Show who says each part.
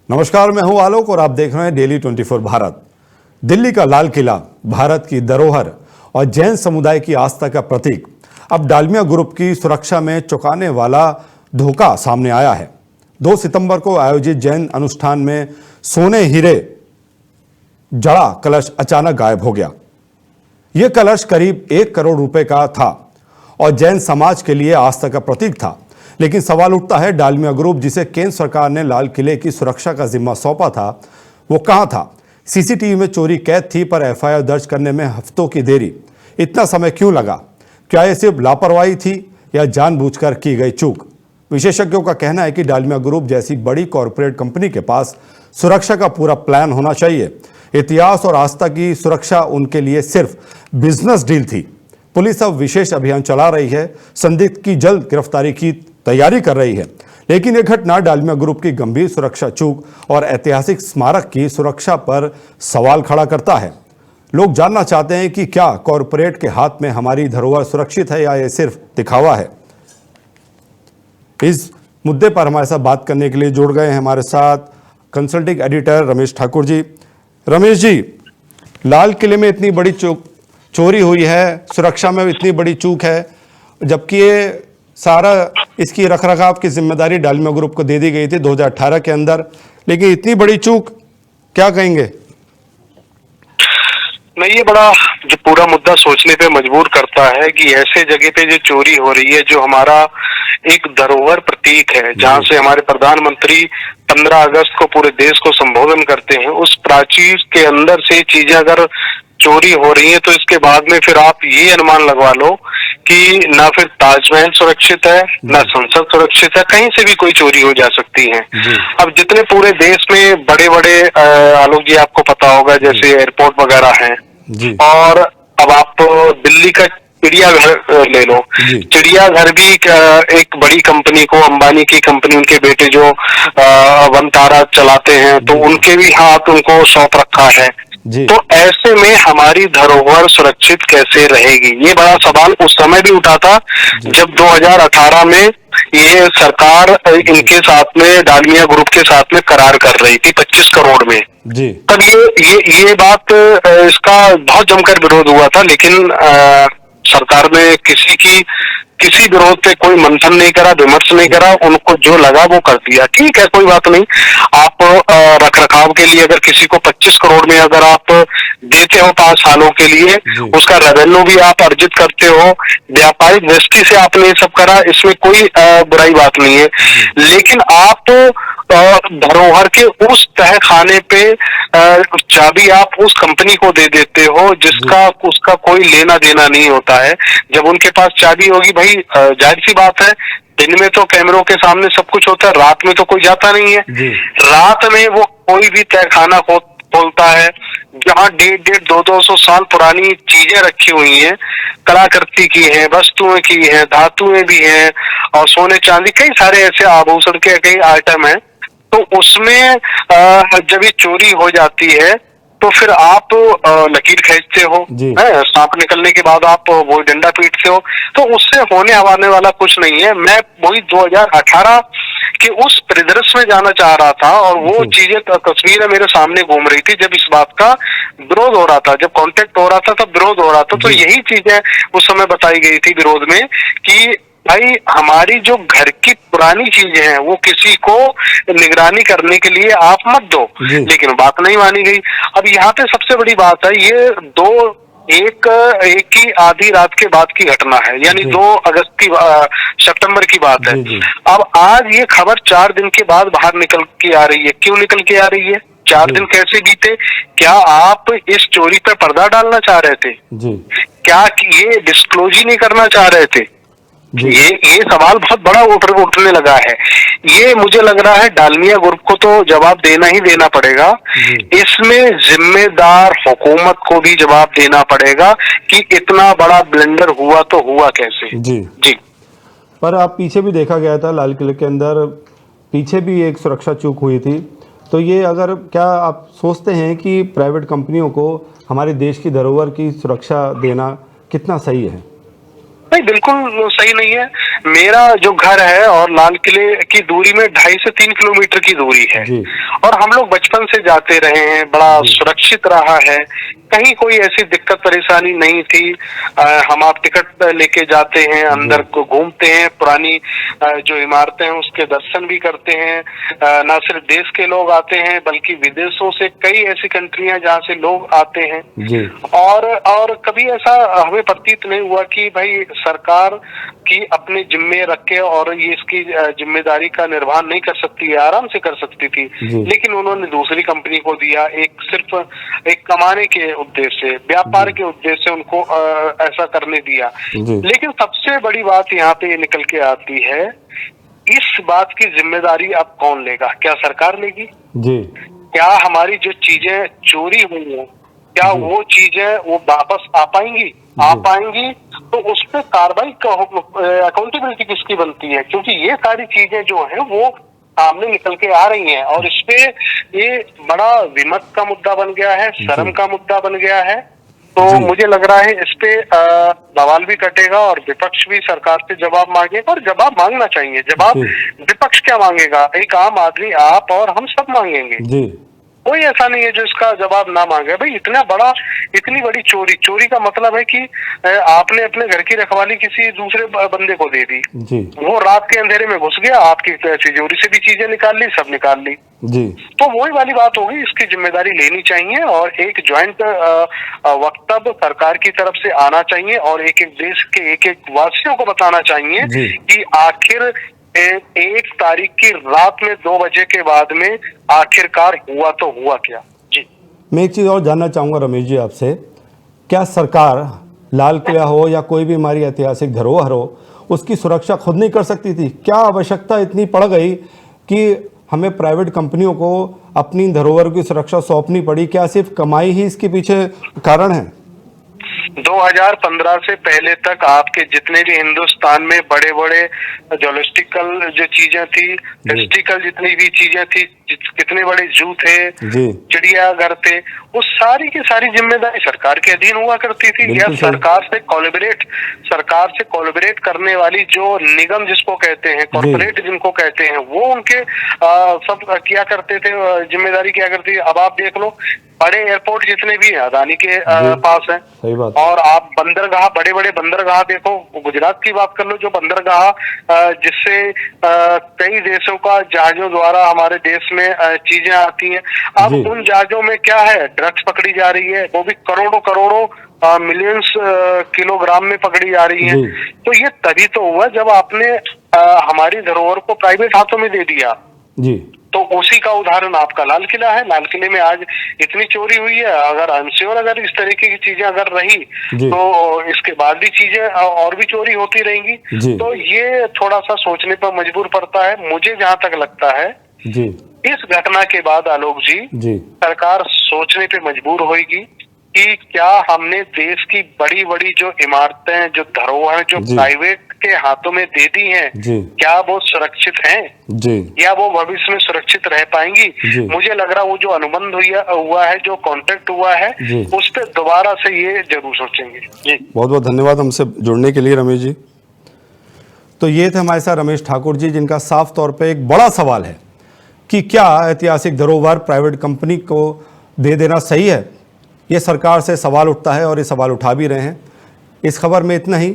Speaker 1: नमस्कार, मैं हूं आलोक और आप देख रहे हैं डेली 24 भारत। दिल्ली का लाल किला भारत की धरोहर और जैन समुदाय की आस्था का प्रतीक। अब डालमिया ग्रुप की सुरक्षा में चौंकाने वाला धोखा सामने आया है। 2 सितंबर को आयोजित जैन अनुष्ठान में सोने हीरे जड़ा कलश अचानक गायब हो गया। यह कलश करीब 1 करोड़ रुपए का था और जैन समाज के लिए आस्था का प्रतीक था। लेकिन सवाल उठता है, डालमिया ग्रुप जिसे केंद्र सरकार ने लाल किले की सुरक्षा का जिम्मा सौंपा था, वो कहां था? सीसीटीवी में चोरी कैद थी, पर एफआईआर दर्ज करने में हफ्तों की देरी। इतना समय क्यों लगा? क्या यह सिर्फ लापरवाही थी या जानबूझकर की गई चूक? विशेषज्ञों का कहना है कि डालमिया ग्रुप जैसी बड़ी कॉरपोरेट कंपनी के पास सुरक्षा का पूरा प्लान होना चाहिए। इतिहास और आस्था की सुरक्षा उनके लिए सिर्फ बिजनेस डील थी। पुलिस अब विशेष अभियान चला रही है, संदिग्ध की जल्द गिरफ्तारी की तैयारी कर रही है। लेकिन यह घटना डालमिया ग्रुप की गंभीर सुरक्षा चूक और ऐतिहासिक स्मारक की सुरक्षा पर सवाल खड़ा करता है। लोग जानना चाहते हैं कि क्या कॉरपोरेट के हाथ में हमारी धरोहर सुरक्षित है या यह सिर्फ दिखावा है। इस मुद्दे पर हमारे साथ बात करने के लिए जुड़ गए हैं हमारे साथ कंसल्टिंग एडिटर रमेश ठाकुर जी। रमेश जी, लाल किले में इतनी बड़ी चोरी हुई है, सुरक्षा में इतनी बड़ी चूक है, जबकि ये सारा इसकी रखरखाव की जिम्मेदारी डालमिया ग्रुप को दे दी गई थी 2018 के अंदर, लेकिन इतनी बड़ी चूक, क्या कहेंगे?
Speaker 2: नहीं, ये बड़ा जो पूरा मुद्दा सोचने पे मजबूर करता है कि ऐसे जगह पे जो चोरी हो रही है, जो हमारा एक धरोहर प्रतीक है, जहां से हमारे प्रधानमंत्री 15 अगस्त को पूरे देश को संबोधन करते हैं, उस प्राचीर के अंदर से चीजें अगर चोरी हो रही है तो इसके बाद में फिर आप ये अनुमान लगवा लो कि ना फिर ताजमहल सुरक्षित है, ना संसद सुरक्षित है, कहीं से भी कोई चोरी हो जा सकती है। अब जितने पूरे देश में बड़े बड़े आलोक जी आपको पता होगा, जैसे एयरपोर्ट वगैरह हैं, और अब आप दिल्ली का चिड़ियाघर ले लो। चिड़ियाघर भी एक बड़ी कंपनी को, अंबानी की कंपनी, उनके बेटे जो वनतारा चलाते हैं, तो उनके भी हाथ उनको सौंप रखा है। तो ऐसे में हमारी धरोहर सुरक्षित कैसे रहेगी, ये बड़ा सवाल उस समय भी उठा था जब 2018 में ये सरकार इनके साथ में, डालमिया ग्रुप के साथ में करार कर रही थी 25 करोड़ में। तब ये बात, इसका बहुत जमकर विरोध हुआ था, लेकिन सरकार ने किसी विरोध पे कोई मंथन नहीं करा, विमर्श नहीं करा, उनको जो लगा वो कर दिया। ठीक है, कोई बात नहीं। आप रखरखाव के लिए अगर किसी को 25 करोड़ में अगर आप देते हो 5 सालों के लिए, उसका रेवेन्यू भी आप अर्जित करते हो, व्यापारिक दृष्टि से आपने ये सब करा, इसमें कोई बुराई बात नहीं है। लेकिन आप धरोहर के उस तह खाने पे चाबी आप उस कंपनी को दे देते हो जिसका उसका कोई लेना देना नहीं होता है। जब उनके पास चाबी होगी, भाई जाहिर सी बात है, दिन में तो कैमरों के सामने सब कुछ होता है, रात में तो कोई जाता नहीं है। रात में वो कोई भी तहखाना खोलता है जहाँ 150-200 साल पुरानी चीजें रखी हुई हैं, कलाकृति की हैं, वस्तुएं की हैं, धातुएं भी हैं, और सोने चांदी कई सारे ऐसे आभूषण के कई आइटम हैं। तो उसमें जब ये चोरी हो जाती है तो फिर आप लकीर खींचते हो, सांप निकलने के बाद आप वो डंडा पीटते हो, तो उससे होने आने वाला कुछ नहीं है। मैं वही 2018 के उस परिदृश्य में जाना चाह रहा था, और वो चीजें, तस्वीरें मेरे सामने घूम रही थी जब इस बात का विरोध हो रहा था, जब कॉन्टेक्ट हो रहा था तब विरोध हो रहा था। तो यही चीजें उस समय बताई गई थी विरोध में कि भाई हमारी जो घर की पुरानी चीजें हैं वो किसी को निगरानी करने के लिए आप मत दो, लेकिन बात नहीं मानी गई। अब यहाँ पे सबसे बड़ी बात है, ये एक की आधी रात के बाद की घटना है, यानी 2 अगस्त की सितंबर की बात है। अब आज ये खबर 4 दिन के बाद बाहर निकल के आ रही है। क्यों निकल के आ रही है? 4 दिन कैसे बीते? क्या आप इस चोरी पे पर्दा डालना चाह रहे थे? क्या ये डिस्क्लोज ही नहीं करना चाह रहे थे? ये सवाल बहुत बड़ा उठने लगा है। ये मुझे लग रहा है डालमिया ग्रुप को तो जवाब देना ही देना पड़ेगा। इसमें जिम्मेदार हुकूमत को भी जवाब देना पड़ेगा कि इतना बड़ा ब्लंडर हुआ तो हुआ कैसे। जी।
Speaker 1: पर आप पीछे भी देखा गया था, लाल किले के अंदर पीछे भी एक सुरक्षा चूक हुई थी। तो ये अगर, क्या आप सोचते हैं कि प्राइवेट कंपनियों को हमारे देश की धरोहर की सुरक्षा देना कितना सही है?
Speaker 2: नहीं, बिल्कुल सही नहीं है। मेरा जो घर है और लाल किले की दूरी में 2.5 से 3 किलोमीटर की दूरी है
Speaker 1: जी।
Speaker 2: और हम लोग बचपन से जाते रहे हैं, बड़ा सुरक्षित रहा है, कहीं कोई ऐसी दिक्कत परेशानी नहीं थी। हम आप टिकट लेके जाते हैं, अंदर को घूमते हैं, पुरानी जो इमारतें हैं उसके दर्शन भी करते हैं। ना सिर्फ देश के लोग आते हैं बल्कि विदेशों से कई ऐसी कंट्रियां जहां से लोग आते हैं
Speaker 1: जी।
Speaker 2: और कभी ऐसा हमें प्रतीत नहीं हुआ कि भाई सरकार की अपने जिम्मे रख के और ये इसकी जिम्मेदारी का निर्वहन नहीं कर सकती है, आराम से कर सकती थी, लेकिन उन्होंने दूसरी कंपनी को दिया, एक सिर्फ एक कमाने के उद्देश्य से, व्यापार के उद्देश्य से उनको ऐसा करने दिया। लेकिन सबसे बड़ी बात यहाँ पे ये निकल के आती है, इस बात की जिम्मेदारी अब कौन लेगा? क्या सरकार लेगी?
Speaker 1: जी।
Speaker 2: क्या हमारी जो चीजें चोरी हुई हैं, क्या वो चीजें वो वापस आ पाएंगी? तो उस पर कार्रवाई अकाउंटेबिलिटी किसकी बनती है? क्योंकि ये सारी चीजें जो हैं वो सामने निकल के आ रही हैं और इस पे ये बड़ा विमत का मुद्दा बन गया है, शर्म का मुद्दा बन गया है। तो मुझे लग रहा है इस पे सवाल भी कटेगा और विपक्ष भी सरकार से जवाब मांगेगा और जवाब मांगना चाहिए। जवाब विपक्ष क्या मांगेगा? एक आम आदमी, आप और हम सब मांगेंगे। कोई ऐसा नहीं है जो इसका जवाब ना मांगे। भाई इतनी बड़ी चोरी का मतलब है कि आपने अपने घर की रखवाली किसी दूसरे बंदे को दे दी जी। वो रात के अंधेरे में घुस गया, आपकी तिजोरी से भी चीजें निकाल ली, सब निकाल ली जी। तो वही वाली बात होगी, इसकी जिम्मेदारी लेनी चाहिए और एक ज्वाइंट वक्तव्य सरकार की तरफ से आना चाहिए और एक देश के एक वासियों को बताना चाहिए कि आखिर 1 तारीख की रात में 2 बजे के बाद में आखिरकार हुआ तो हुआ क्या? जी,
Speaker 1: मैं एक चीज़ और जानना चाहूँगा रमेश जी आपसे, क्या सरकार लाल किला हो या कोई भी हमारी ऐतिहासिक धरोहर हो उसकी सुरक्षा खुद नहीं कर सकती थी? क्या आवश्यकता इतनी पड़ गई कि हमें प्राइवेट कंपनियों को अपनी धरोहर की सुरक्षा सौंपनी पड़ी? क्या सिर्फ कमाई ही इसके पीछे कारण है?
Speaker 2: 2015 से पहले तक आपके जितने भी हिंदुस्तान में बड़े बड़े जोलॉजिकल जो चीजें थी, हिस्ट्रिकल जितनी भी चीजें थी, कितने बड़े जू थे, चिड़ियाघर थे, वो सारी की सारी जिम्मेदारी सरकार के अधीन हुआ करती थी। या सरकार से कोलैबोरेट करने वाली जो निगम जिसको कहते हैं, कॉर्पोरेट जिनको कहते हैं, वो उनके सब किया करते थे, जिम्मेदारी किया करती थी। अब आप देख लो, बड़े एयरपोर्ट जितने भी अदानी के पास हैं, सही बात। और आप बंदरगाह, बड़े बड़े बंदरगाह देखो, गुजरात की बात कर लो, जो बंदरगाह जिससे कई देशों का जहाजों द्वारा हमारे देश में चीजें आती हैं। अब उन जहाजों में क्या है? ड्रग्स पकड़ी जा रही है, वो भी करोड़ों मिलियंस किलोग्राम में पकड़ी जा रही है। तो ये तभी तो हुआ जब आपने हमारी धरोहर को प्राइवेट हाथों में दे दिया जी। तो उसी का उदाहरण आपका लाल किला है। लाल किले में आज इतनी चोरी हुई है, अगर इस तरीके की चीजें अगर रही तो इसके बाद भी चीजें और भी चोरी होती रहेंगी। तो ये थोड़ा सा सोचने पर मजबूर पड़ता है। मुझे जहां तक लगता है जी, इस घटना के बाद आलोक जी सरकार सोचने पे मजबूर होगी कि क्या हमने देश की बड़ी बड़ी जो इमारतें, जो धरोहर, जो प्राइवेट के हाथों में दे दी हैं, क्या वो सुरक्षित हैं जी, या वो भविष्य में सुरक्षित रह पाएंगी? मुझे लग रहा वो जो अनुबंध हुआ है, जो कॉन्ट्रैक्ट हुआ है, उस पर दोबारा से ये जरूर सोचेंगे जी।
Speaker 1: बहुत बहुत धन्यवाद हमसे जुड़ने के लिए रमेश जी। तो ये थे हमारे साथ रमेश ठाकुर जी, जिनका साफ तौर पे एक बड़ा सवाल है कि क्या ऐतिहासिक धरोहर प्राइवेट कंपनी को दे देना सही है। ये सरकार से सवाल उठता है और ये सवाल उठा भी रहे हैं। इस खबर में इतना ही।